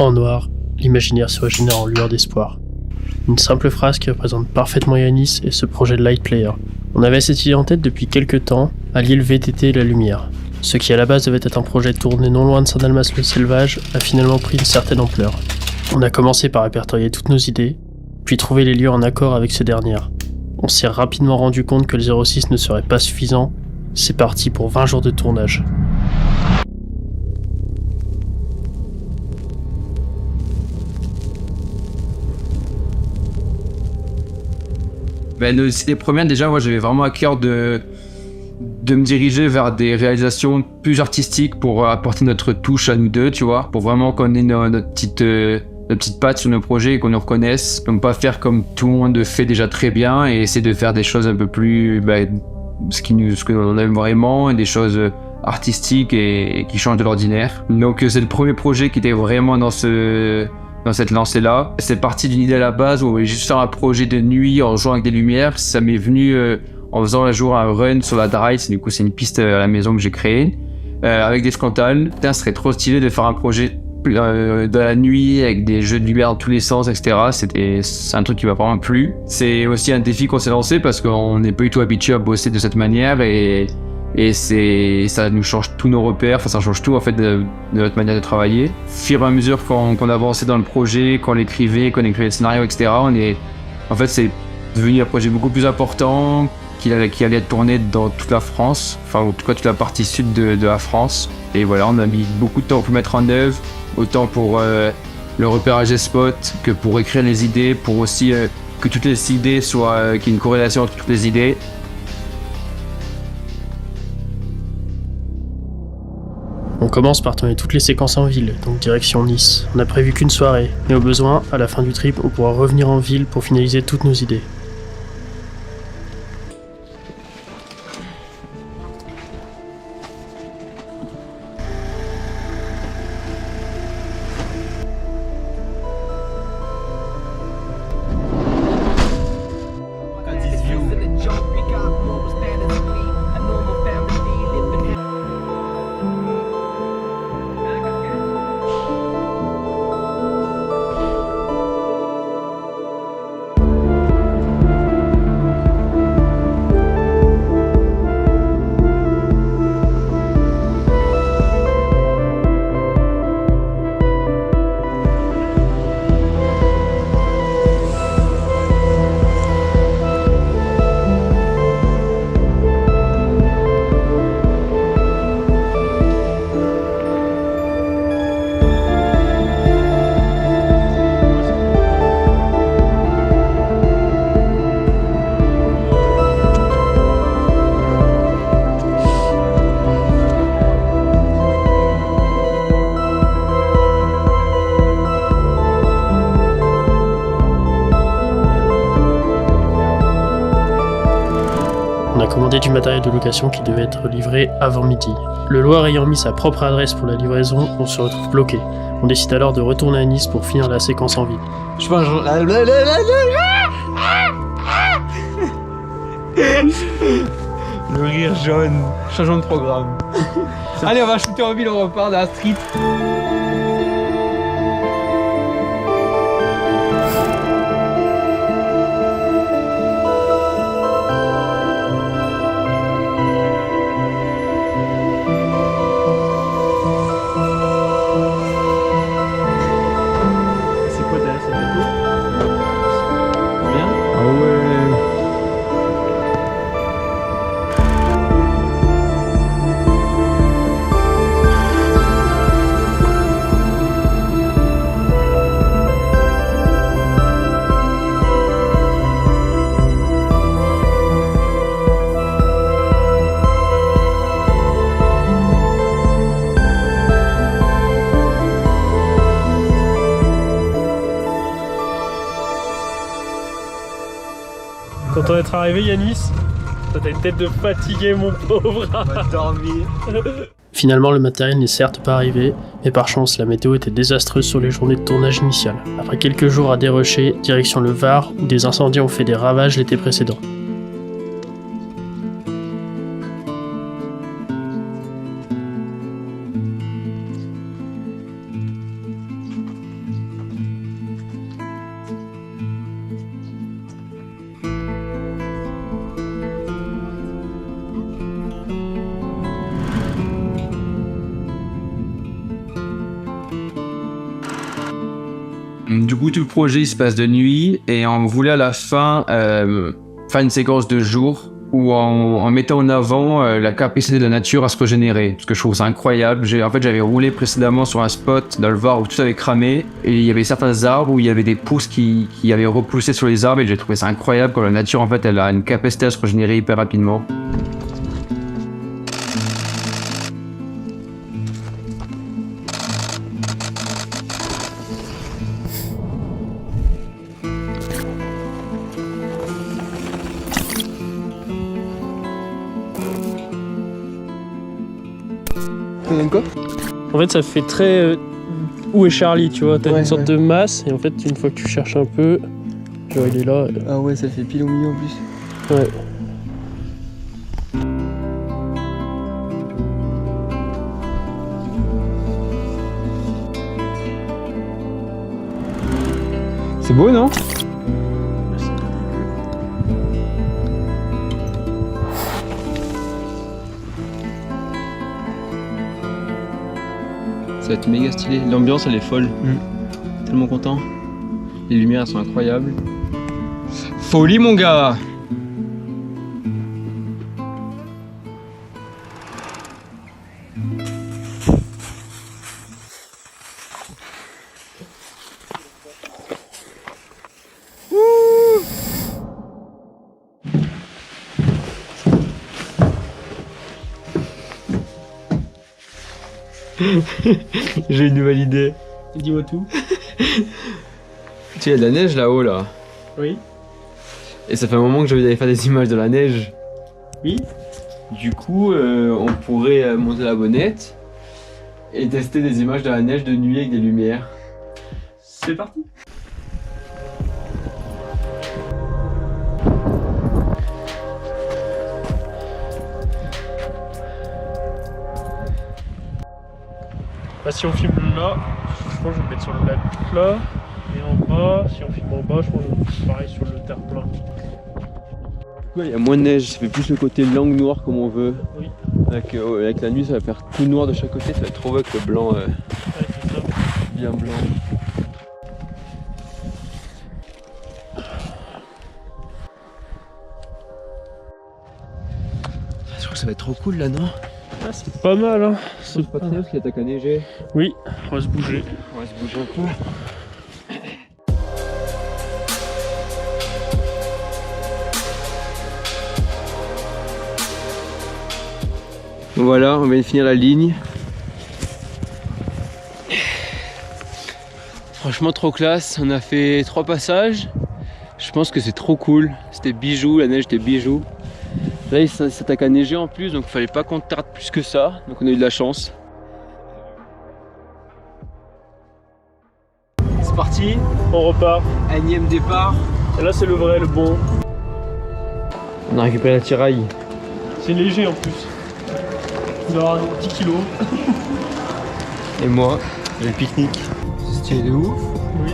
En noir, l'imaginaire se régénère en lueur d'espoir. Une simple phrase qui représente parfaitement Yanis et ce projet de Light Player. On avait cette idée en tête depuis quelques temps, allier le VTT et la lumière. Ce qui à la base devait être un projet tourné non loin de Saint-Dalmas-le-Selvage a finalement pris une certaine ampleur. On a commencé par répertorier toutes nos idées, puis trouver les lieux en accord avec ces dernières. On s'est rapidement rendu compte que le 06 ne serait pas suffisant, c'est parti pour 20 jours de tournage. C'est les premières, déjà, moi j'avais vraiment à cœur de me diriger vers des réalisations plus artistiques pour apporter notre touche à nous deux, tu vois, pour vraiment qu'on ait notre petite patte sur nos projets et qu'on nous reconnaisse. Donc pas faire comme tout le monde fait déjà très bien et essayer de faire des choses un peu plus, ce que l'on aime vraiment, et des choses artistiques et qui changent de l'ordinaire. Donc c'est le premier projet qui était vraiment dans cette lancée-là. C'est parti d'une idée à la base où on voulait juste faire un projet de nuit en jouant avec des lumières. Ça m'est venu en faisant un jour un run sur la Drive. Du coup, c'est une piste à la maison que j'ai créée avec des scantales. Putain, ce serait trop stylé de faire un projet de la nuit avec des jeux de lumière dans tous les sens, etc. C'est un truc qui m'a vraiment plu. C'est aussi un défi qu'on s'est lancé parce qu'on n'est pas du tout habitué à bosser de cette manière et ça nous change tous nos repères, ça change tout en fait de notre manière de travailler. Au fur et à mesure qu'on avançait dans le projet, qu'on l'écrivait, qu'on écrivait le scénario, etc. C'est devenu un projet beaucoup plus important qui allait être tourné dans toute la France, enfin en tout cas toute la partie sud de la France. Et voilà, on a mis beaucoup de temps pour le mettre en œuvre, autant pour le repérage des spots que pour écrire les idées, pour aussi que toutes les idées soient, qu'il y ait une corrélation entre toutes les idées. On commence par tourner toutes les séquences en ville, donc direction Nice. On n'a prévu qu'une soirée, mais au besoin, à la fin du trip, on pourra revenir en ville pour finaliser toutes nos idées. On a commandé du matériel de location qui devait être livré avant midi. Le Loir ayant mis sa propre adresse pour la livraison, on se retrouve bloqué. On décide alors de retourner à Nice pour finir la séquence en ville. Je pense le rire jaune. Changeons de programme. Allez, on va shooter en ville, on repart dans la street. Content d'être arrivé Yanis? T'as une tête de fatigué mon pauvre. On va dormir. Finalement le matériel n'est certes pas arrivé, mais par chance la météo était désastreuse sur les journées de tournage initiales. Après quelques jours à dérocher, direction le Var où des incendies ont fait des ravages l'été précédent. Du coup, tout le projet il se passe de nuit et on voulait à la fin faire une séquence de jour où en mettant en avant la capacité de la nature à se régénérer. Parce que je trouve ça incroyable. J'avais roulé précédemment sur un spot dans le Var où tout avait cramé et il y avait certains arbres où il y avait des pousses qui avaient repoussé sur les arbres et j'ai trouvé ça incroyable quand la nature en fait elle a une capacité à se régénérer hyper rapidement. Ça donne quoi? En fait, ça fait très. Où est Charlie, tu vois? T'as Ouais, une sorte ouais. de masse, et en fait, une fois que tu cherches un peu, tu vois, il est là. Ah ouais, ça fait pile au milieu en plus. Ouais. C'est beau, non? Ça va être méga stylé. L'ambiance elle est folle. Tellement content. Les lumières elles sont incroyables. Folie mon gars! J'ai une nouvelle idée. Dis-moi tout. Tu sais, il y a de la neige là-haut là. Oui. Et ça fait un moment que j'avais d'aller faire des images de la neige. Oui. Du coup, on pourrait monter la bonnette et tester des images de la neige de nuit avec des lumières. C'est parti. Bah, si on filme là, je pense que je vais me mettre sur le lac là, et en bas, si on filme en bas, je pense que je vais me mettre pareil sur le terre-plein. Il y a moins de neige, ça fait plus le côté langue noire comme on veut. Oui. Avec la nuit, ça va faire tout noir de chaque côté, ça va être trop beau avec le blanc Ouais, c'est ça. bien blanc. Je crois que ça va être trop cool là, non? Ah, c'est pas mal, hein. C'est pas très bien parce qu'il attaque à neiger. Oui, on va se bouger. On va se bouger un peu. Voilà, on vient de finir la ligne. Franchement trop classe, on a fait 3 passages. Je pense que c'est trop cool. C'était bijou, la neige était bijou. Là il s'attaque à neiger en plus, donc il fallait pas qu'on tarde plus que ça. Donc on a eu de la chance. C'est parti, On repart. énième départ. Et là, c'est le vrai, le bon. On a récupéré la tiraille. C'est léger en plus. Il doit avoir 10 kilos. Et moi, le pique-nique. C'est stylé de ouf. Oui.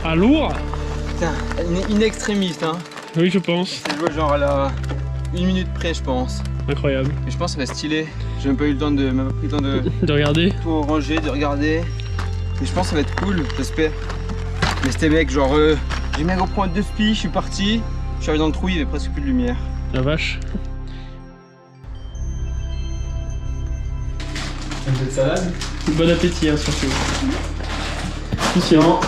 Ah, lourd? Putain, in extrémiste hein. Oui, je pense. C'est joué genre à la 1 minute près je pense. Incroyable. Mais je pense que ça va être stylé. J'ai même pas eu le temps de. Même pas pris le temps de De regarder. tout ranger, de regarder. Mais je pense que ça va être cool, j'espère. Mais c'était mec, genre j'ai mis un gros point de spi, je suis parti. Je suis arrivé dans le trou, il y avait presque plus de lumière. La vache. Un peu de salade. Bon appétit, hein, surtout. Attention.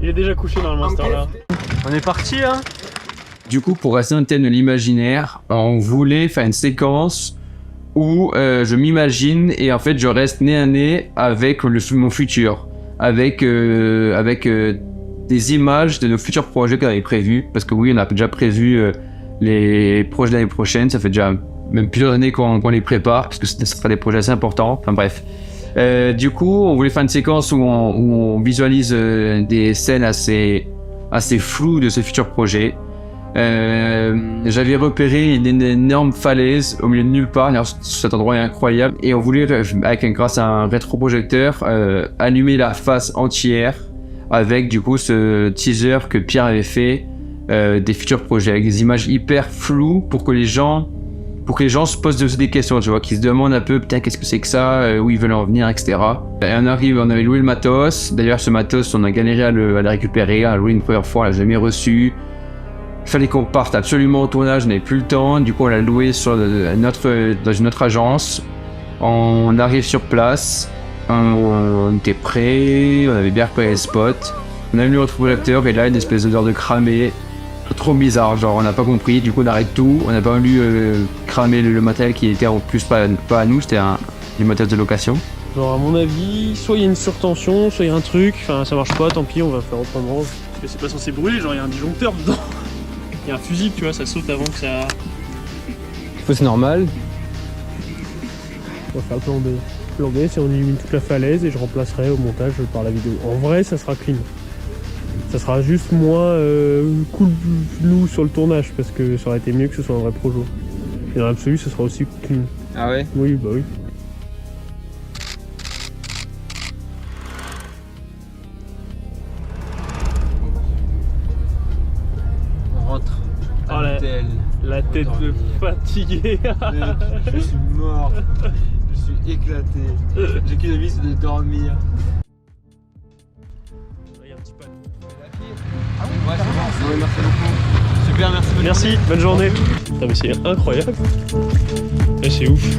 Il est déjà couché dans le master là. On est parti, hein. Du coup, pour rester dans le thème de l'imaginaire, on voulait faire une séquence où je m'imagine et en fait je reste nez à nez avec mon futur, avec des images de nos futurs projets qu'on avait prévus. Parce que oui, on a déjà prévu les projets de l'année prochaine. Ça fait déjà même plusieurs années qu'on les prépare, parce que ce sera des projets assez importants. Enfin bref. Du coup, on voulait faire une séquence où on visualise des scènes assez floues de ce futur projet. J'avais repéré une énorme falaise au milieu de nulle part. Alors, cet endroit est incroyable et on voulait, grâce à un rétroprojecteur, allumer la face entière avec du coup ce teaser que Pierre avait fait des futurs projets avec des images hyper floues pour que les gens se posent des questions, tu vois, qu'ils se demandent un peu, putain, qu'est-ce que c'est que ça, où ils veulent en venir, etc. Et on avait loué le matos. D'ailleurs, ce matos, on a galéré à le récupérer, à le louer une première fois, on l'a jamais reçu. Il fallait qu'on parte absolument au tournage, on n'avait plus le temps. Du coup, on l'a loué dans une autre agence. On arrive sur place, on était prêts, on avait bien repéré les spots. On a mis le rétroprojecteur et là, une espèce d'odeur de cramé. Trop bizarre, genre on n'a pas compris, du coup on arrête tout, on n'a pas voulu cramer le matériel qui était en plus pas à nous, c'était du matériel de location. Genre à mon avis, soit il y a une surtension, soit il y a un truc, enfin ça marche pas, tant pis, on va faire autrement. Parce que c'est pas censé brûler, genre il y a un disjoncteur dedans. Il y a un fusible, tu vois, ça saute avant que ça... C'est normal. On va faire le plan B. Plan B, c'est on élimine toute la falaise et je remplacerai au montage par la vidéo. En vrai, ça sera clean. Ça sera juste moins cool nous sur le tournage parce que ça aurait été mieux que ce soit un vrai projo. Et dans l'absolu, ce sera aussi clean. Ah ouais? Oui, bah oui. On rentre. Oh, la tête de fatigué. Je suis mort. Je suis éclaté. J'ai qu'une envie, c'est de dormir. Ouais, c'est bon. Ouais, merci beaucoup. Super, merci. Merci, bonne journée. Putain, mais c'est incroyable. Ouais, c'est ouf.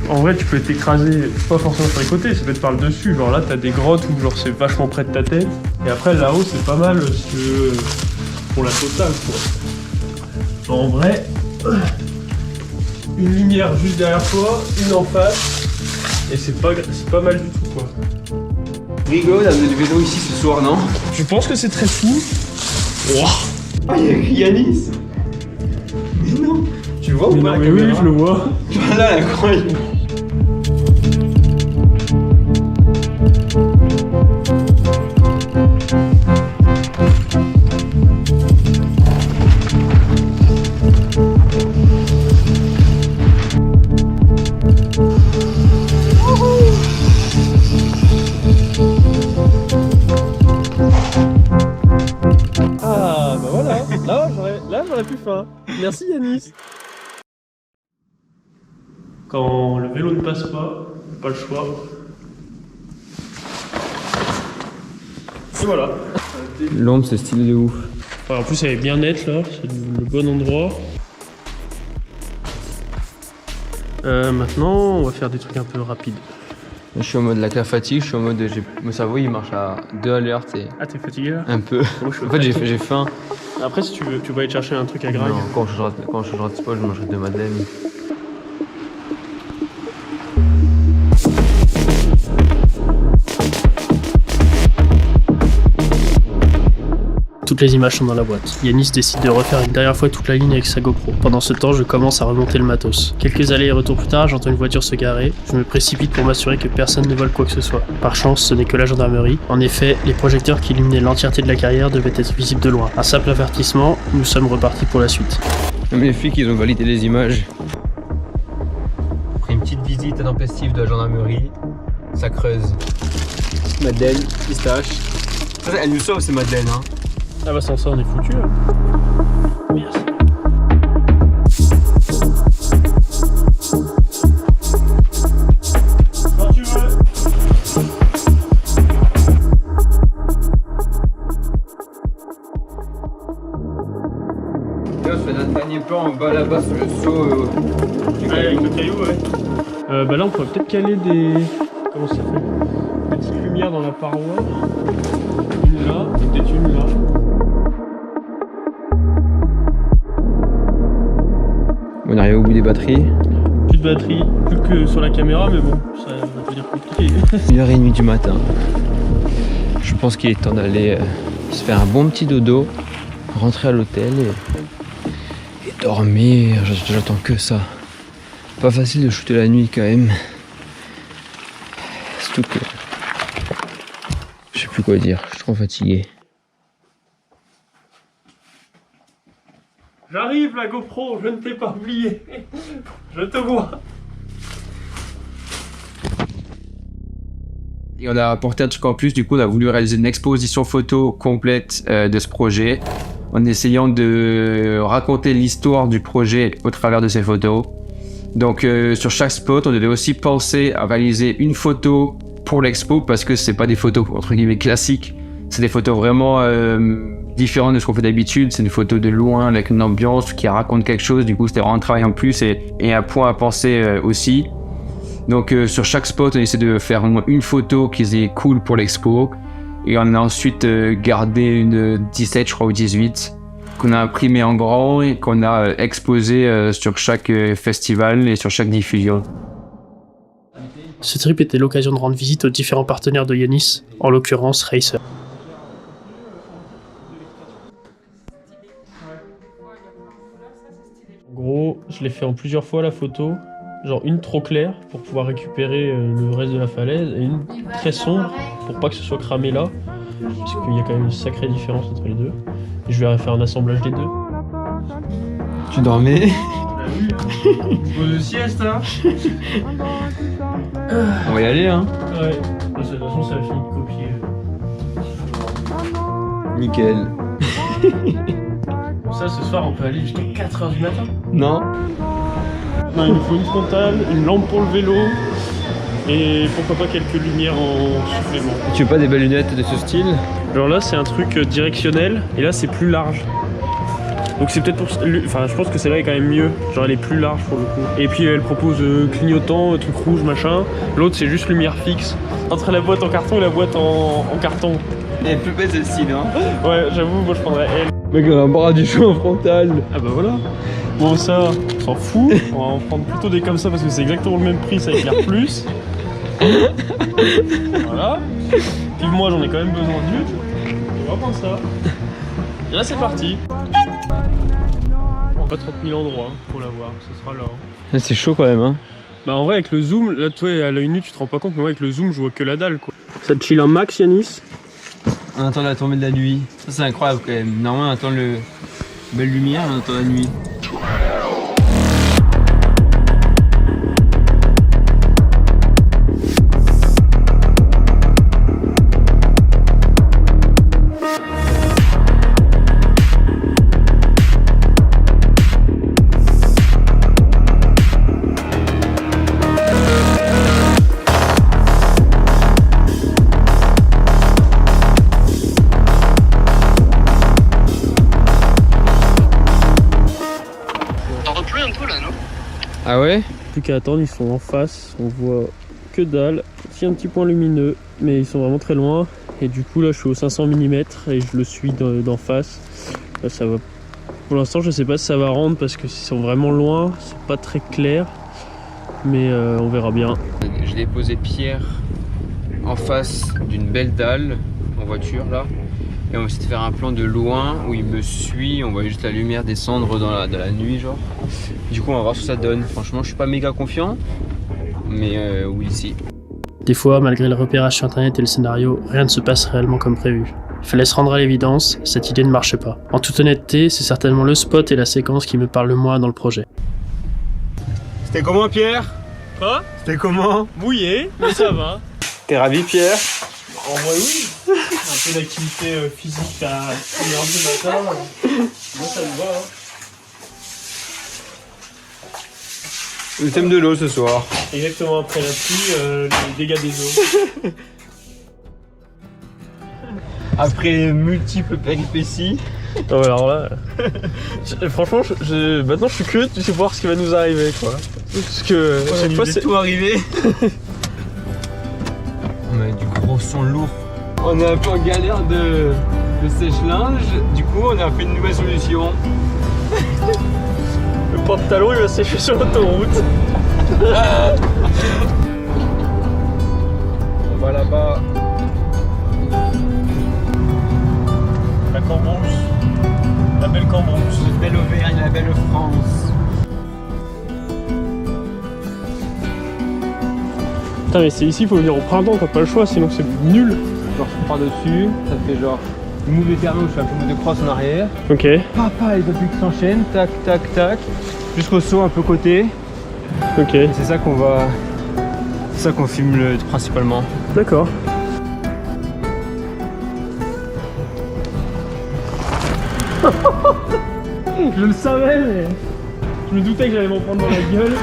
En vrai, tu peux t'écraser, pas forcément sur les côtés, ça peut être par le dessus. Genre là, t'as des grottes où genre c'est vachement près de ta tête. Et après, là-haut, c'est pas mal pour la totale, quoi. En vrai, une lumière juste derrière toi, une en face, et c'est pas mal du tout, quoi. Rigo, il a amené du vélo ici ce soir, non? Je pense que c'est très fou. Wow. Ah, il y a écrit Yanis. Mais non. Tu le vois ou pas la mais caméra? oui, je le vois. Là, incroyable. Là, j'aurais plus faim. Merci Yanis. Quand le vélo ne passe pas le choix. Et voilà. L'ombre, c'est stylé de ouf. Enfin, en plus, elle est bien nette là, c'est le bon endroit. Maintenant, on va faire des trucs un peu rapides. Je suis en mode la fatigue, je suis en mode mon cerveau il marche à 2 à l'heure, tu sais. Ah, t'es fatigué là? Un peu. Moi, je suis En fait, j'ai faim. Après, si tu veux, tu vas aller chercher un truc à graille. Non, quand je rate pas, je mangerai de madeleine. Toutes les images sont dans la boîte. Yanis décide de refaire une dernière fois toute la ligne avec sa GoPro. Pendant ce temps, je commence à remonter le matos. Quelques allers et retours plus tard, j'entends une voiture se garer. Je me précipite pour m'assurer que personne ne vole quoi que ce soit. Par chance, ce n'est que la gendarmerie. En effet, les projecteurs qui illuminaient l'entièreté de la carrière devaient être visibles de loin. Un simple avertissement, nous sommes repartis pour la suite. Les flics, ils ont validé les images. Après une petite visite intempestive de la gendarmerie, ça creuse. Madeleine, pistache. Elle nous sauve, c'est Madeleine, hein. Ah bah sans ça on est foutu là. Merci. Quand tu veux. Là, je fais un dernier plan en bas là-bas sur le seau. Ouais, avec le caillou, ouais. Bah là on pourrait peut-être caler des... Comment ça fait? Des petites lumières dans la paroi. Une là, et peut-être une là. On arrive au bout des batteries. Plus de batterie, plus que sur la caméra, mais bon, ça va devenir compliqué. 1h30 du matin. Je pense qu'il est temps d'aller se faire un bon petit dodo, rentrer à l'hôtel et dormir. J'attends que ça. Pas facile de shooter la nuit quand même. Surtout que je sais plus quoi dire, je suis trop fatigué. J'arrive la GoPro, je ne t'ai pas oublié. Je te vois. Et on a apporté un truc en plus, du coup on a voulu réaliser une exposition photo complète de ce projet en essayant de raconter l'histoire du projet au travers de ces photos. Donc sur chaque spot, on devait aussi penser à réaliser une photo pour l'expo parce que c'est pas des photos entre guillemets classiques, c'est des photos vraiment différentes de ce qu'on fait d'habitude. C'est une photo de loin avec une ambiance qui raconte quelque chose, du coup c'était vraiment un travail en plus et un point à penser aussi. Donc sur chaque spot, on essaie de faire au moins une photo qui est cool pour l'expo. Et on a ensuite gardé une 17, je crois, ou 18, qu'on a imprimé en grand et qu'on a exposé sur chaque festival et sur chaque diffusion. Ce trip était l'occasion de rendre visite aux différents partenaires de Yanis, en l'occurrence Racer. En gros, je l'ai fait en plusieurs fois la photo. Genre une trop claire pour pouvoir récupérer le reste de la falaise et une très sombre pour pas que ce soit cramé là, parce qu'il y a quand même une sacrée différence entre les deux. Et je vais faire un assemblage des deux. Tu dormais? Pause de sieste hein. On va y aller hein. Ouais, de toute façon ça a fini de copier. Nickel. Pour ça ce soir on peut aller jusqu'à 4h du matin. Non. Non, il nous faut une frontale, une lampe pour le vélo et pourquoi pas quelques lumières en supplément. Tu veux pas des belles lunettes de ce style? Alors là c'est un truc directionnel et là c'est plus large. Donc c'est peut-être pour... Enfin je pense que celle-là est quand même mieux. Genre elle est plus large pour le coup. Et puis elle propose clignotant, truc rouge machin. L'autre c'est juste lumière fixe. Entre la boîte en carton et la boîte en carton. Elle est plus belle celle-ci non? Ouais j'avoue moi je prendrais elle. Mec on a un bras du choix en frontal. Ah bah voilà. Bon ça, on s'en fout, on va en prendre plutôt des comme ça parce que c'est exactement le même prix, ça éclaire plus. Voilà. Puis moi j'en ai quand même besoin d'une. On va prendre ça. Et là c'est parti. Pas 30 000 endroits pour l'avoir, ce sera là. Hein. C'est chaud quand même hein. Bah en vrai avec le zoom, là toi à l'œil nu tu te rends pas compte, mais moi avec le zoom je vois que la dalle quoi. Ça te chill un max Yanis? On attend la tombée de la nuit. Ça c'est incroyable quand même. Normalement on attend le belle lumière, on attend la nuit. Ah ouais? Plus qu'à attendre, ils sont en face, on voit que dalle. Aussi un petit point lumineux, mais ils sont vraiment très loin. Et du coup là je suis au 500 mm et je le suis d'en face. Là, ça va. Pour l'instant je sais pas si ça va rendre parce que s'ils sont vraiment loin, c'est pas très clair. Mais on verra bien. Je l'ai posé Pierre en face d'une belle dalle en voiture là. Et on va essayer de faire un plan de loin où il me suit, on voit juste la lumière descendre dans la nuit genre. Du coup on va voir ce que ça donne. Franchement je suis pas méga confiant, mais oui si. Des fois, malgré le repérage sur internet et le scénario, rien ne se passe réellement comme prévu. Il fallait se rendre à l'évidence, cette idée ne marchait pas. En toute honnêteté, c'est certainement le spot et la séquence qui me parlent le moins dans le projet. C'était comment Pierre? Quoi? C'était comment? Mouillé, mais ça va. T'es ravi Pierre? En vrai oui. Un peu d'activité physique à 1h du matin. Moi ça me va hein. Le thème de l'eau ce soir. Exactement, après la pluie, les dégâts des eaux. Après multiples péripéties. Oh, alors là, franchement, maintenant je suis curieux de voir ce qui va nous arriver quoi. Parce que chaque fois c'est tout arrivé. On a du gros son lourd. On est un peu en galère de sèche-linge. Du coup, on a fait une nouvelle solution. Le pantalon il va sécher sur l'autoroute. On va là-bas. Putain, mais c'est ici, il faut venir au printemps, t'as pas le choix, sinon c'est nul. Genre je prends dessus, ça fait genre une move éternelle où je fais un peu de crosse en arrière. Ok. Papa, les appuis qui s'enchaînent, tac, tac, tac, jusqu'au saut un peu côté. Ok. Et c'est ça qu'on va... C'est ça qu'on filme principalement. D'accord. Je le savais, mais je me doutais que j'allais m'en prendre dans la gueule.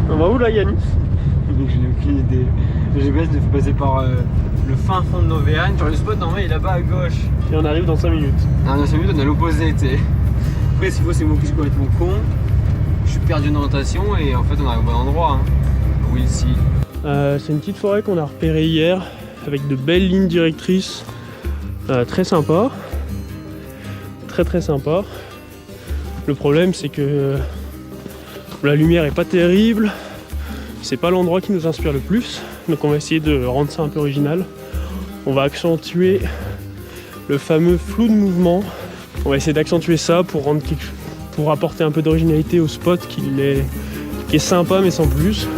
On va où là, Yanis? Donc je n'ai aucune idée. Le GPS nous fait passer par le fin fond de l'Auvergne. Genre le spot normalement il est là-bas à gauche. Et on arrive dans 5 minutes. Ah, dans 5 minutes on est à l'opposé, tu sais. Après s'il faut c'est moi qui suis complètement con. Je suis perdu en orientation et en fait on arrive au bon endroit. Hein. Oui ici. C'est une petite forêt qu'on a repérée hier avec de belles lignes directrices. Très sympa. Très sympa. Le problème c'est que la lumière est pas terrible. C'est pas l'endroit qui nous inspire le plus, donc on va essayer de rendre ça un peu original. On va accentuer le fameux flou de mouvement. On va essayer d'accentuer ça pour apporter un peu d'originalité au spot qui est sympa mais sans plus.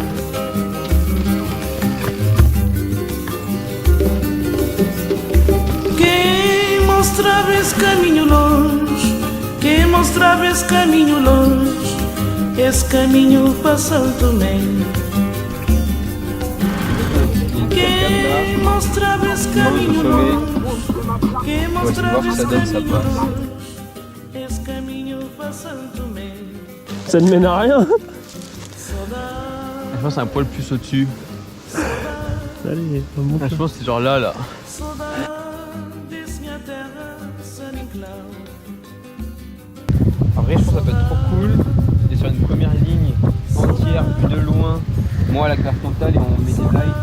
Quem mostrava esse caminho longe, quem mostrava esse caminho longe, esse caminho passou também. Quem mostrava esse caminho longe, quem mostrava esse caminho longe, esse caminho passou também. Ça ne mène à rien. Je pense que c'est un poil plus au-dessus. Allez, on monte. Je pense que c'est genre là. En vrai, je pense que ça peut être trop cool. On est sur une première ligne entière, vue de loin. Moi, à la claire frontale, et on met des lights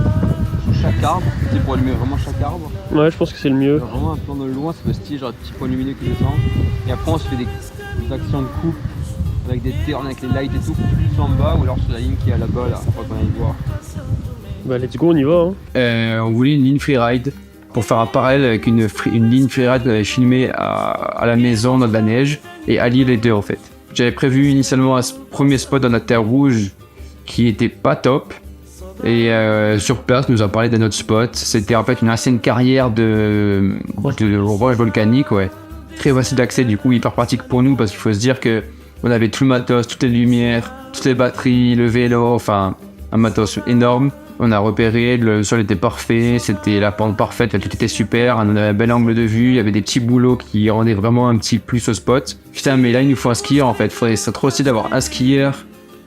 sur chaque arbre. Tu sais, pour allumer vraiment chaque arbre. Ouais, je pense que c'est le mieux. Genre vraiment un plan de loin, ça peut style, genre des petits points lumineux qui descendent. Et après, on se fait des actions de coupe avec des ternes, avec les lights et tout, plus en bas ou alors sur la ligne qui est là-bas, là, faut qu'on aille voir. Bah, let's go, on y va. Hein. On voulait une ligne freeride pour faire un parallèle avec une ligne freeride qu'on avait filmée à la maison dans de la neige et allier les deux en fait. J'avais prévu initialement un premier spot dans la terre rouge qui était pas top et sur place nous a parlé d'un autre spot. C'était en fait une ancienne carrière de roches volcaniques, ouais. Très facile d'accès, du coup hyper pratique pour nous parce qu'il faut se dire que on avait tout le matos, toutes les lumières, toutes les batteries, le vélo, enfin un matos énorme. On a repéré, le sol était parfait, c'était la pente parfaite, tout était super, on avait un bel angle de vue, il y avait des petits boulots qui rendaient vraiment un petit plus au spot. Putain, mais là il nous faut un skieur en fait, faudrait trop aussi d'avoir un skieur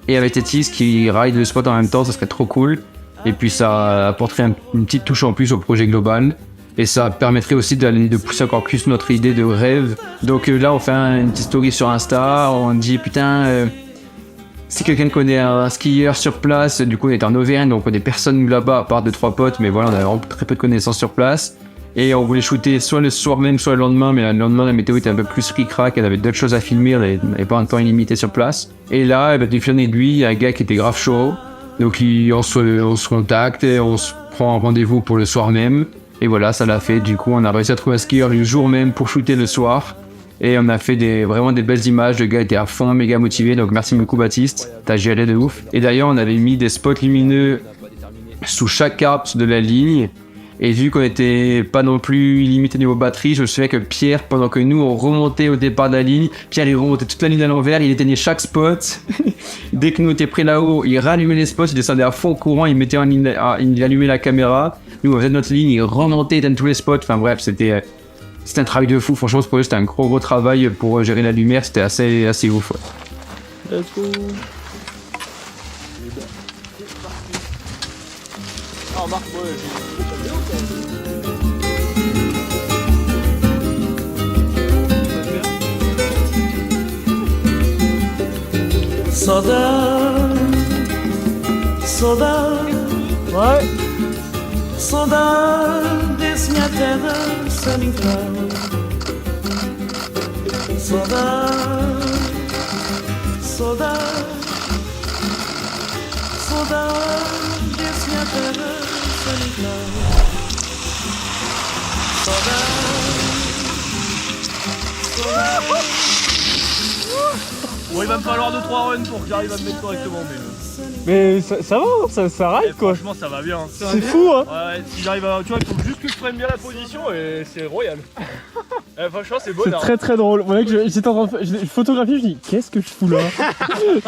et avec Tétis qui ride le spot en même temps, ça serait trop cool. Et puis ça apporterait une petite touche en plus au projet global. Et ça permettrait aussi de pousser encore plus notre idée de rêve. Donc là on fait une petite story sur Insta, on dit putain... Si quelqu'un connaît un skieur sur place, du coup on est en Auvergne, donc on connaît personne là-bas à part 2-3 potes, mais voilà, on avait vraiment très peu de connaissances sur place. Et on voulait shooter soit le soir même, soit le lendemain, mais le lendemain la météo était un peu plus ric-rac, elle avait d'autres choses à filmer, elle n'avait pas un temps illimité sur place. Et là, du fil en aiguille, il y a un gars qui était grave chaud, donc on se contacte, et on se prend un rendez-vous pour le soir même. Et voilà, ça l'a fait, du coup on a réussi à trouver un skieur le jour même pour shooter le soir. Et on a fait vraiment des belles images, le gars était à fond, méga motivé, donc merci beaucoup Baptiste, t'as géré de ouf. Et d'ailleurs on avait mis des spots lumineux sous chaque arbre de la ligne, et vu qu'on était pas non plus illimité niveau batterie, je me souviens que Pierre, pendant que nous on remontait au départ de la ligne, Pierre il remontait toute la ligne à l'envers, il éteignait chaque spot. Dès que nous étions près là-haut, il rallumait les spots, il descendait à fond courant, il mettait en ligne, il allumait la caméra, nous on faisait notre ligne, il remontait, éteignait tous les spots, enfin bref, c'était un travail de fou, franchement ce projet c'était un gros travail pour gérer la lumière, c'était assez ouf. Ouais. Let's go. Saudade, saudade, Ouais. saudade desse minha terra central. Saudade, saudade, saudade desse minha terra sanitária. Bon, il va me falloir 2-3 runs pour que j'arrive à me mettre correctement, Mais ça va, ça ride quoi. franchement ça va bien. C'est fou hein. Ouais, si j'arrive à... Tu vois, il faut juste que je prenne bien la position et c'est royal. Franchement c'est beau C'est là. très drôle. Voilà que j'étais en train de je photographier, je dis qu'est-ce que je fous là?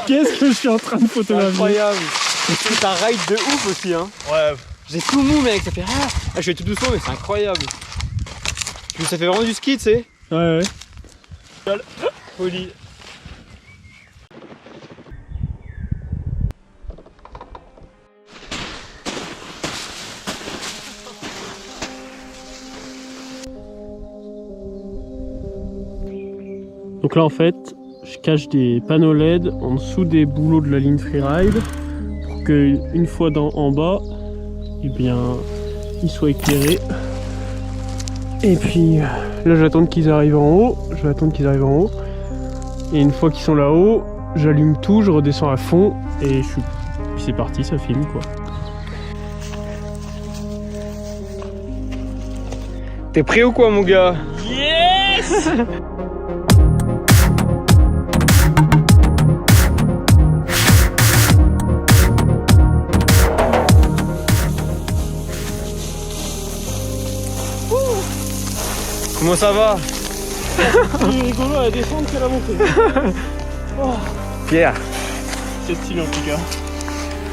Qu'est-ce que je suis en train de photographier? Incroyable. C'est un ride de ouf aussi hein. Ouais. J'ai tout mou mec, ça fait je fais tout doucement mais c'est incroyable. Puis ça fait vraiment du ski tu sais. Ouais. Folie. Donc là en fait, je cache des panneaux LED en dessous des boulots de la ligne freeride pour que une fois en bas, eh bien, ils soient éclairés. Et puis là je vais attendre qu'ils arrivent en haut, Et une fois qu'ils sont là-haut, j'allume tout, je redescends à fond et puis c'est parti, ça filme quoi. T'es prêt ou quoi mon gars? Yes. Comment ça va? C'est rigolo à la descente qu'à la montée. Pierre. C'est stylé en tout cas.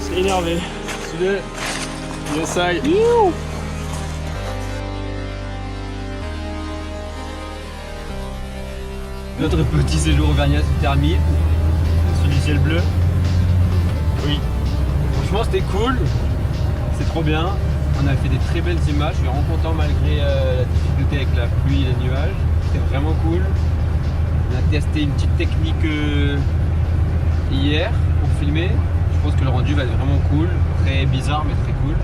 C'est énervé. Stylé. Yes I. Notre petit séjour Auvergnat se termine. Sous du ciel bleu. Oui. Franchement c'était cool. C'est trop bien. On a fait des très belles images. Je suis vraiment content malgré la difficulté avec la pluie et les nuages. C'était vraiment cool. On a testé une petite technique hier pour filmer. Je pense que le rendu va être vraiment cool. Très bizarre mais très cool.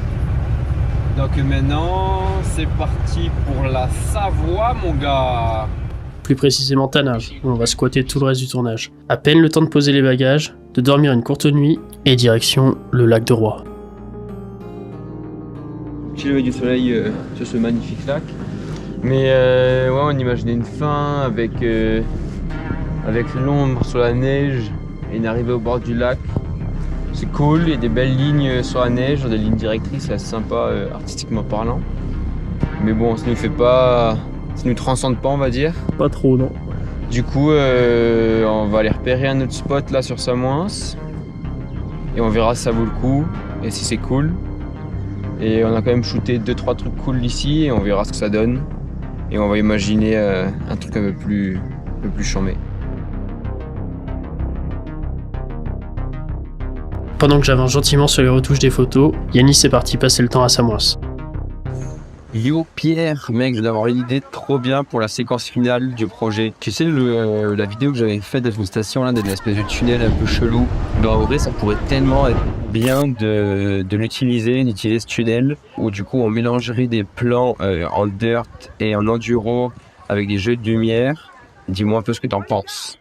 Donc maintenant c'est parti pour la Savoie mon gars. Plus précisément Tanave, où on va squatter tout le reste du tournage. À peine le temps de poser les bagages, de dormir une courte nuit, et direction le lac de Roy. Petit lever du soleil sur ce magnifique lac. Mais ouais, on imaginait une fin avec l'ombre sur la neige et une arrivée au bord du lac. C'est cool, il y a des belles lignes sur la neige, des lignes directrices, c'est assez sympa artistiquement parlant. Mais bon, ça nous transcende pas on va dire. Pas trop, non. Du coup, on va aller repérer un autre spot là sur Samoins et on verra si ça vaut le coup et si c'est cool. Et on a quand même shooté 2-3 trucs cool ici et on verra ce que ça donne. Et on va imaginer un truc un peu plus chambé. Pendant que j'avance gentiment sur les retouches des photos, Yanis est parti passer le temps à Samoins. Yo Pierre, mec, je viens d'avoir une idée trop bien pour la séquence finale du projet. Tu sais, la vidéo que j'avais faite de une station, là, d'une espèce de tunnel un peu chelou. Ben, en vrai, ça pourrait tellement être bien d'utiliser ce tunnel, où du coup on mélangerait des plans en dirt et en enduro avec des jeux de lumière. Dis-moi un peu ce que t'en penses.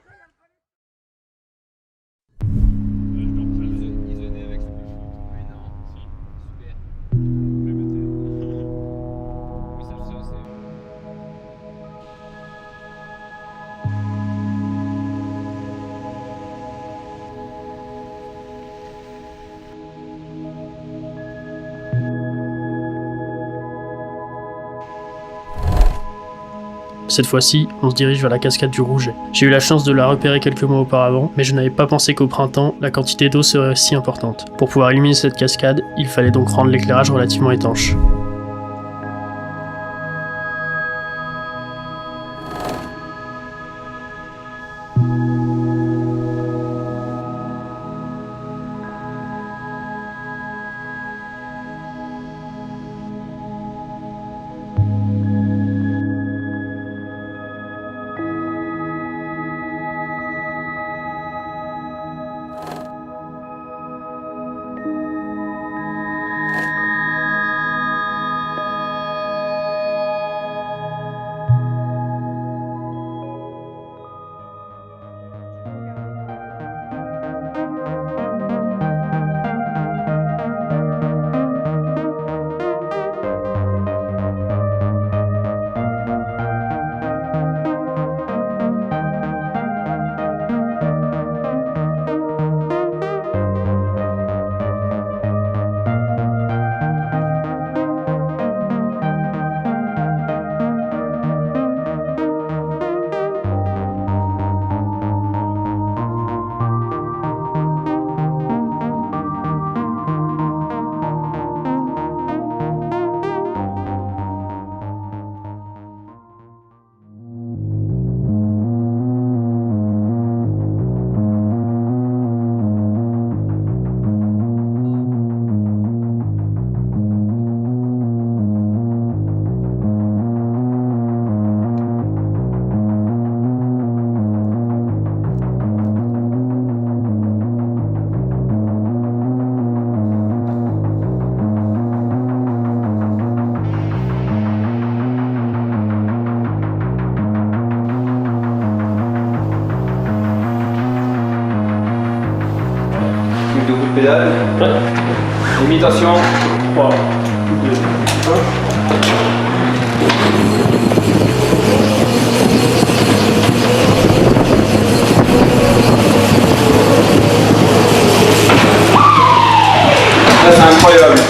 Cette fois-ci, on se dirige vers la cascade du Rouget. J'ai eu la chance de la repérer quelques mois auparavant, mais je n'avais pas pensé qu'au printemps, la quantité d'eau serait si importante. Pour pouvoir illuminer cette cascade, il fallait donc rendre l'éclairage relativement étanche. pédale. Limitation. 3, 2, 1. Là, c'est incroyable.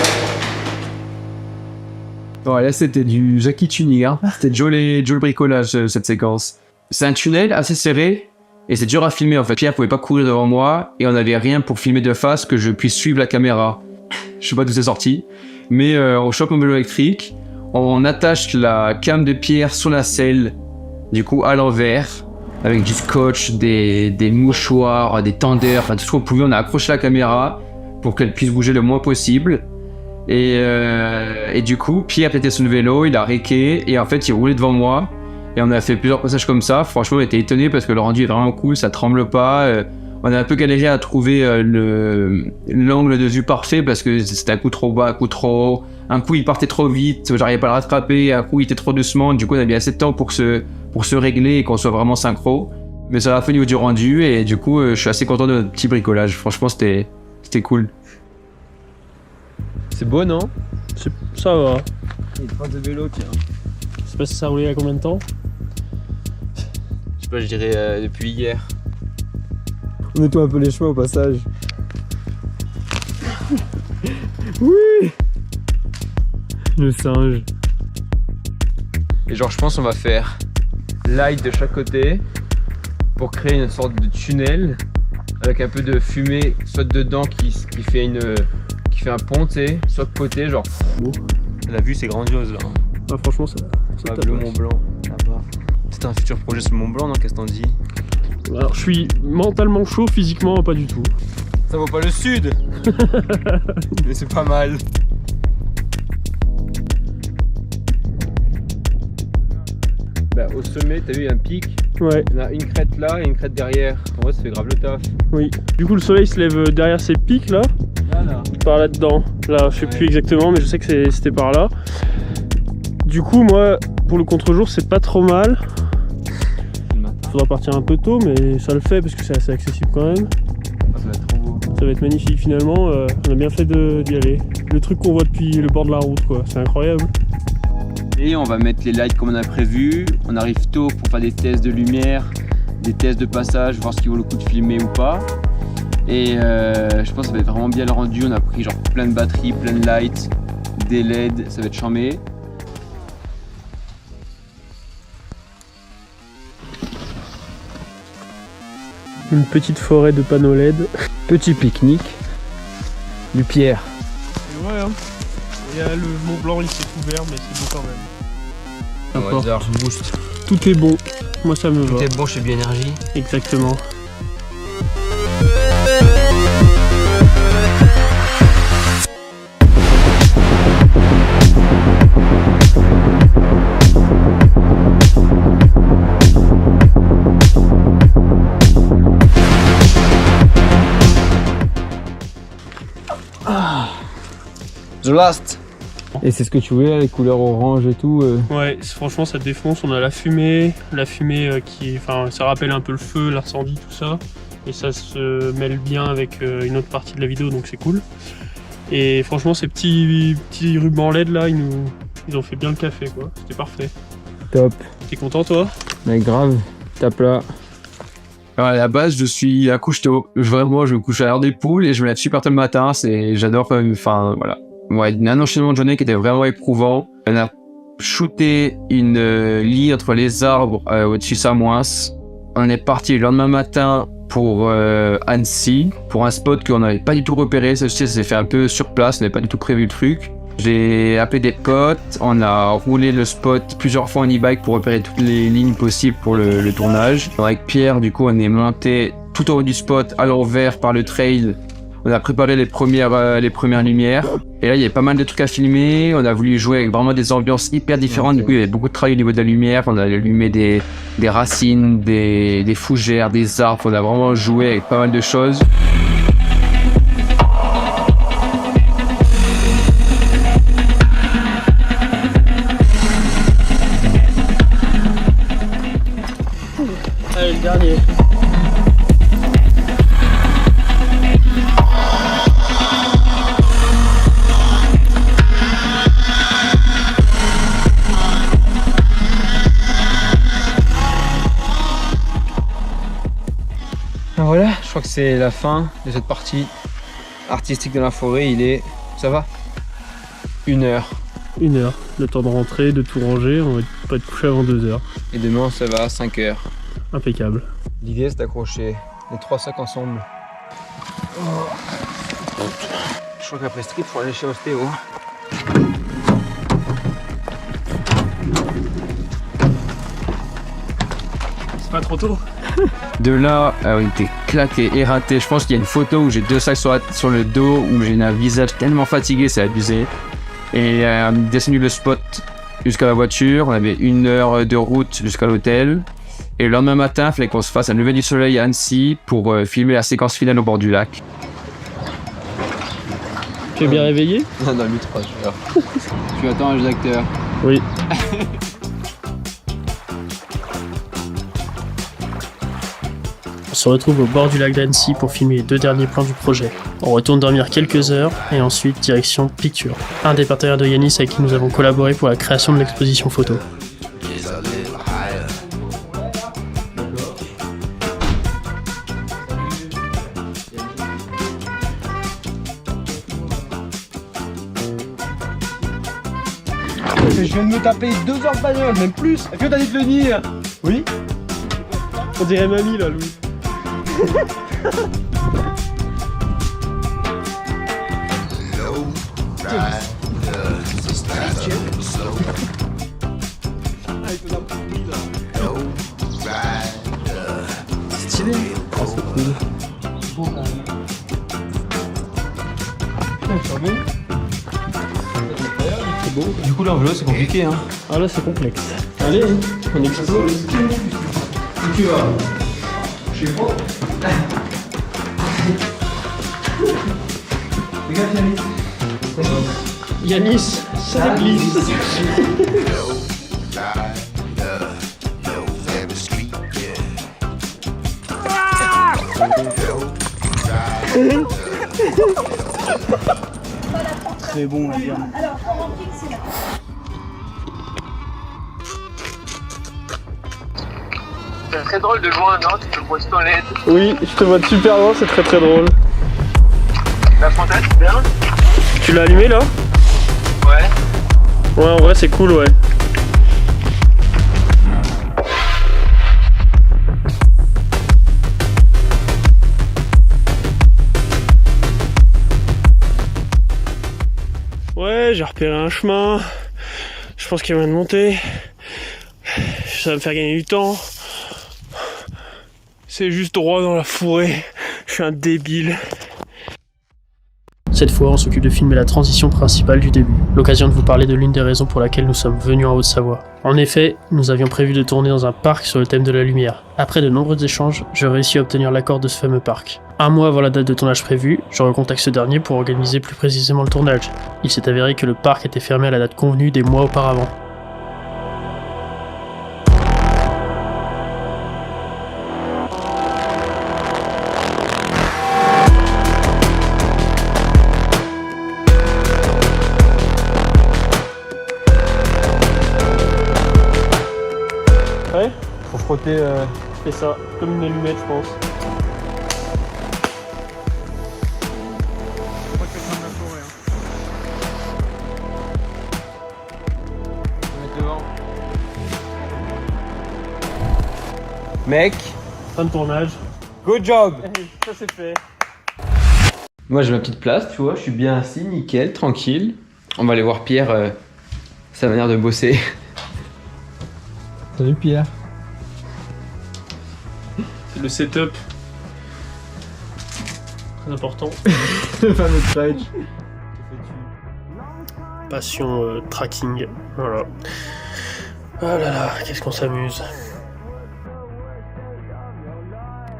Bon, là, c'était du Jackie Tuning, hein. C'était Joe le bricolage, cette séquence. C'est un tunnel assez serré, et c'est dur à filmer, en fait. Pierre pouvait pas courir devant moi, et on n'avait rien pour filmer de face que je puisse suivre la caméra. Je sais pas d'où c'est sorti, mais on chope mon vélo électrique, on attache la cam de Pierre sur la selle, du coup à l'envers, avec du scotch, des mouchoirs, des tendeurs, enfin tout ce qu'on pouvait, on a accroché la caméra pour qu'elle puisse bouger le moins possible. Et du coup, Pierre était sur le vélo, il a réqué, et en fait il roulait devant moi, et on a fait plusieurs passages comme ça. Franchement, on était étonnés parce que le rendu est vraiment cool, ça tremble pas. On a un peu galéré à trouver l'angle de vue parfait parce que c'était un coup trop bas, un coup trop haut. Un coup il partait trop vite, j'arrivais pas à le rattraper, un coup il était trop doucement. Du coup on a mis assez de temps pour se régler et qu'on soit vraiment synchro. Mais ça a fait au niveau du rendu, et du coup je suis assez content de notre petit bricolage. Franchement c'était cool. C'est beau, non? ça va. Une trace de vélo, tiens. Je sais pas si ça a roulé il y a combien de temps. Je sais pas, je dirais depuis hier. On nettoie un peu les chemins au passage. Oui. Le singe. Et genre, je pense qu'on va faire light de chaque côté pour créer une sorte de tunnel avec un peu de fumée, soit dedans qui fait un pont, tu sais, soit de côté, genre. La vue, c'est grandiose là. Ah, franchement, ça Le Mont Blanc, là-bas. C'est un futur projet sur le Mont Blanc, non? Qu'est-ce que t'en dis? Alors, je suis mentalement chaud, physiquement, pas du tout. Ça vaut pas le sud. Mais c'est pas mal. Bah, au sommet, t'as vu, il y a un pic. Ouais, Il y en a une crête là et une crête derrière. En vrai, ça fait grave le taf. oui. Du coup, le soleil se lève derrière ces pics là, Voilà. par là-dedans. Là, je sais plus exactement, mais je sais que c'était par là. Du coup, moi, pour le contre-jour, c'est pas trop mal. Faudra partir un peu tôt, mais ça le fait parce que c'est assez accessible quand même. Ah, ça va être trop beau. Ça va être magnifique finalement. On a bien fait d'y aller. Le truc qu'on voit depuis le bord de la route, quoi. C'est incroyable. Et on va mettre les lights comme on a prévu. On arrive tôt pour faire des tests de lumière, des tests de passage, voir ce qui vaut le coup de filmer ou pas. Et je pense que ça va être vraiment bien le rendu. On a pris genre plein de batteries, plein de lights, des LED, ça va être charmé. Une petite forêt de panneaux LED. Petit pique-nique du Pierre. Et ouais, hein. Il y a le Mont Blanc, il s'est couvert, mais c'est beau quand même. On va dire boost. Tout est bon. Moi, ça me va. Tout est bon chez Bioénergie. Exactement. The Last. Et c'est ce que tu voulais, les couleurs orange et tout. Ouais, franchement, ça défonce. On a la fumée qui, enfin, ça rappelle un peu le feu, l'incendie, tout ça. Et ça se mêle bien avec une autre partie de la vidéo, donc c'est cool. Et franchement, ces petits rubans LED là, ils ont fait bien le café, quoi. C'était parfait. Top. T'es content, toi? Mais grave, tape là. Alors, à la base, je suis un couche-tôt. Vraiment, je me couche à l'heure des poules et je me lève super tôt le matin. J'adore, enfin, voilà. Ouais, un enchaînement de journée qui était vraiment éprouvant. On a shooté une lit entre les arbres au-dessus de Samoins. On est parti le lendemain matin pour Annecy, pour un spot qu'on n'avait pas du tout repéré. Ça s'est fait un peu sur place, on n'avait pas du tout prévu le truc. J'ai appelé des potes, on a roulé le spot plusieurs fois en e-bike pour repérer toutes les lignes possibles pour le tournage. Avec Pierre, du coup, on est monté tout au haut du spot à l'envers par le trail. On a préparé les premières lumières. Et là, il y avait pas mal de trucs à filmer. On a voulu jouer avec vraiment des ambiances hyper différentes. Du coup, il y avait beaucoup de travail au niveau de la lumière. On a allumé des racines, des fougères, des arbres. On a vraiment joué avec pas mal de choses. Allez, le dernier. Ah, voilà, je crois que c'est la fin de cette partie artistique de la forêt. Il est, ça va, 1h. 1 heure, le temps de rentrer, de tout ranger, on va pas être couché avant 2 heures. Et demain, ça va, 5h. Impeccable. L'idée, c'est d'accrocher les 3 sacs ensemble. Je crois qu'après ce trip, il faut aller chez Ostéo. C'est pas trop tôt? De là, on était claqué, éreinté. Je pense qu'il y a une photo où j'ai 2 sacs sur le dos, où j'ai un visage tellement fatigué, c'est abusé. Et on a descendu le spot jusqu'à la voiture. On avait 1 heure de route jusqu'à l'hôtel. Et le lendemain matin, il fallait qu'on se fasse un lever du soleil à Annecy pour filmer la séquence finale au bord du lac. Tu es bien réveillé? Dans le métro, tu attends un jeu d'acteur. Oui. On se retrouve au bord du lac d'Annecy pour filmer les 2 derniers plans du projet. On retourne dormir quelques heures et ensuite direction Picture, un des partenaires de Yanis avec qui nous avons collaboré pour la création de l'exposition photo. Je viens de me taper 2 heures de bagnole, même plus. Est-ce que t'as dit de venir? Oui. On dirait mamie là, Louis. Stylé. C'est beau. Du coup, l'enveloppe, c'est compliqué, hein. Ah là c'est complexe. Allez, on explose. Tu vas. Je sais pas. Regarde, Yanis, ça glisse. Très bon, les gars. C'est très drôle de loin, non? Tu te poses ton LED. Oui, je te vois de super loin, c'est très très drôle. La fontaine, c'est bien? Tu l'as allumé là? Ouais. Ouais, en vrai c'est cool, ouais. Ouais, j'ai repéré un chemin. Je pense qu'il y a moyen de monter. Ça va me faire gagner du temps. C'est juste droit dans la forêt. Je suis un débile. Cette fois, on s'occupe de filmer la transition principale du début, l'occasion de vous parler de l'une des raisons pour laquelle nous sommes venus en Haute-Savoie. En effet, nous avions prévu de tourner dans un parc sur le thème de la lumière. Après de nombreux échanges, je réussis à obtenir l'accord de ce fameux parc. Un mois avant la date de tournage prévue, je recontacte ce dernier pour organiser plus précisément le tournage. Il s'est avéré que le parc était fermé à la date convenue des mois auparavant. Ouais, Faut frotter. je fais ça, comme une allumette je pense. Mec, Fin de tournage. good job. Ça c'est fait. Moi, j'ai ma petite place, tu vois, je suis bien assis, nickel, tranquille. On va aller voir Pierre, sa manière de bosser. Salut Pierre. C'est le setup. Très important. Le fameux stretch. Passion tracking, voilà. Oh là là, qu'est-ce qu'on s'amuse.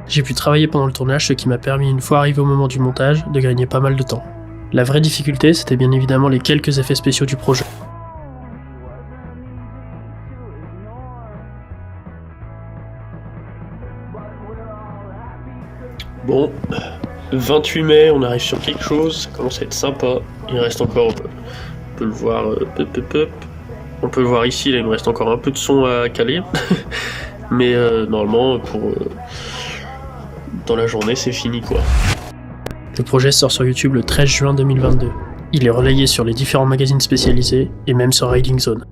J'ai pu travailler pendant le tournage, ce qui m'a permis, une fois arrivé au moment du montage, de gagner pas mal de temps. La vraie difficulté, c'était bien évidemment les quelques effets spéciaux du projet. Bon, 28 mai, on arrive sur quelque chose, ça commence à être sympa. Il reste encore, on peut le voir, on peut le voir ici, là, il me reste encore un peu de son à caler. Mais normalement, dans la journée c'est fini quoi. Le projet sort sur YouTube le 13 juin 2022. Il est relayé sur les différents magazines spécialisés et même sur Riding Zone.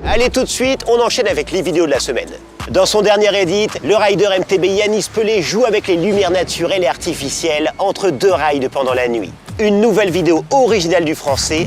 Allez, tout de suite, on enchaîne avec les vidéos de la semaine. Dans son dernier edit, le rider MTB Yanis Pelé joue avec les lumières naturelles et artificielles entre 2 rides pendant la nuit. Une nouvelle vidéo originale du français.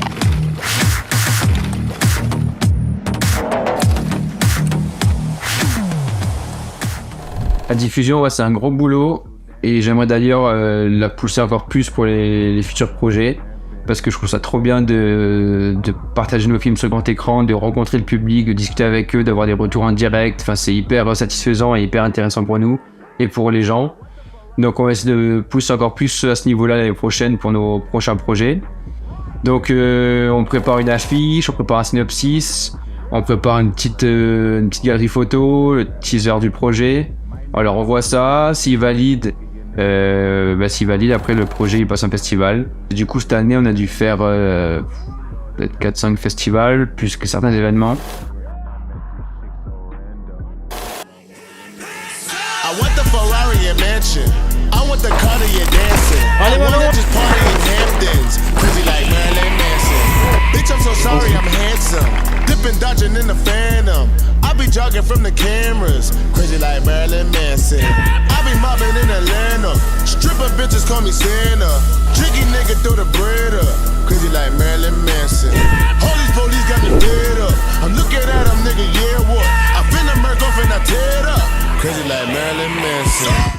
La diffusion, ouais, c'est un gros boulot et j'aimerais d'ailleurs la pousser encore plus pour les futurs projets parce que je trouve ça trop bien de partager nos films sur grand écran, de rencontrer le public, de discuter avec eux, d'avoir des retours en direct. Enfin, c'est hyper satisfaisant et hyper intéressant pour nous et pour les gens. Donc on va essayer de pousser encore plus à ce niveau-là l'année prochaine pour nos prochains projets. Donc on prépare une affiche, on prépare un synopsis, on prépare une petite galerie photo, le teaser du projet. Alors on voit ça, s'il valide, après le projet il passe en festival. Du coup cette année on a dû faire peut-être 4-5 festivals, plus que certains événements. I want the Ferrari and mansion. I want the Cartier dancing. I wanna just party in Hamptons. Crazy like Marilyn Manson. Bitch, I'm so sorry, I'm handsome. Dipping, dodging in the Phantom. I be jogging from the cameras. Crazy like Marilyn Manson. I be mobbing in Atlanta. Stripper bitches call me Santa. Tricky nigga throw the bread up. Crazy like Marilyn Manson. All these police got me dead up. I'm looking at them, nigga, yeah, what? I finna murk off and I tear it up. Crazy like Marilyn Manson.